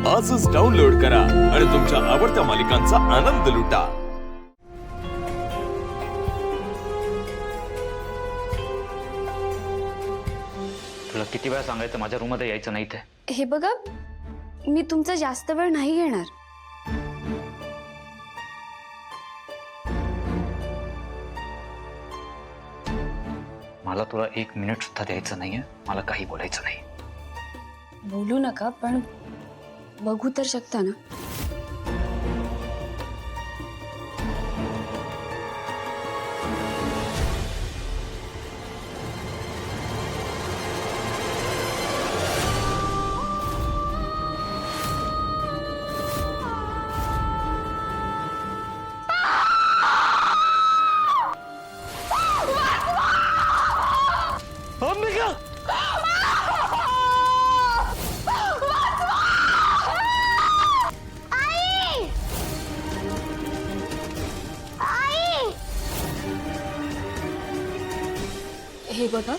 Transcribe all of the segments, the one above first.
आजच डाउनलोड करा आणि तुमच्या आवडत्या मालिकांचा आनंद लुटा। तुला किती वेळा सांगायचं माझ्या रूम मध्ये यायचं नाही ते? हे बघा, मी तुमचा जास्त वेळ नाही घेणार। मला तुला 1 मिनिट सुद्धा द्यायचं नाहीये, मला काही बोलायचं नाही। बोलू नका, पण बघू तर शकता ना? हे बघा,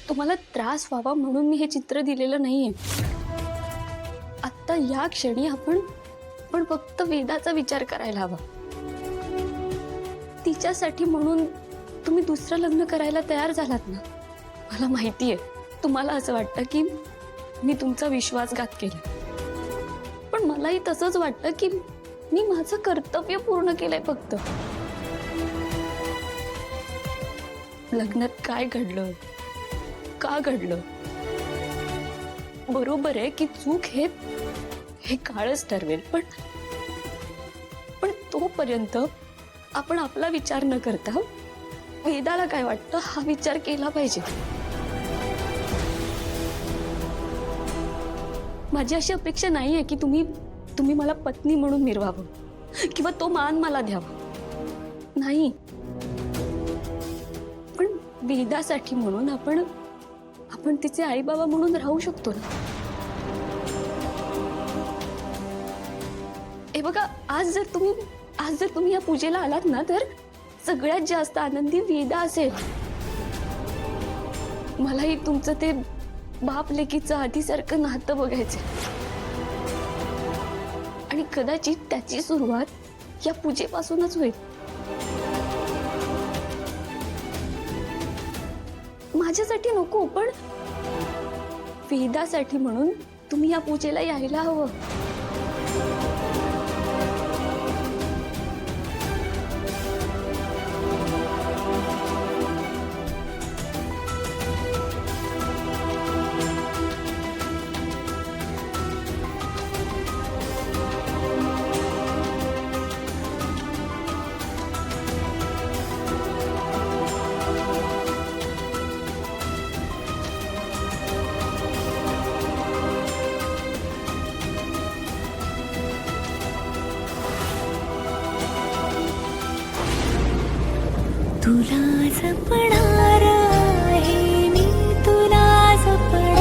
तुम्हाला त्रास व्हावा म्हणून मी हे चित्र दिलेलं नाहीये। आता या क्षणी आपण फक्त वेदाचा विचार करायला हवा। तिच्यासाठी म्हणून तुम्ही दुसरं लग्न करायला तयार झालात ना? मला माहितीये तुम्हाला असं वाटतं की मी तुमचा विश्वासघात केला, पण मलाही तसंच वाटतं की मी माझं कर्तव्य पूर्ण केलंय। फक्त लग्नात काय घडलं, का घडलं, बरोबर आहे की चूक हे काळच ठरवेल, पण तोपर्यंत आपण आपला विचार न करता वेदाला काय वाटतं हा विचार केला पाहिजे। माझी अशी अपेक्षा नाहीये की तुम्ही मला पत्नी म्हणून मिरवावं किंवा तो मान मला द्यावा, नाही। पण वेदासाठी म्हणून आपण तिचे आई बाबा म्हणून राहू शकतो ना? हे बघा, आज जर तुम्ही या पूजेला आलात ना, तर सगळ्यात जास्त आनंदी वेदा असेल। मलाही तुमचं ते बाप लेकीचं आधीसारखं नातं बघायचं, आणि कदाचित त्याची सुरुवात या पूजेपासूनच होईल। माझ्यासाठी नको, पण वेदासाठी म्हणून तुम्ही या पूजेला यायला हवं। तुला जपणार आहे मी, तुला जपणार।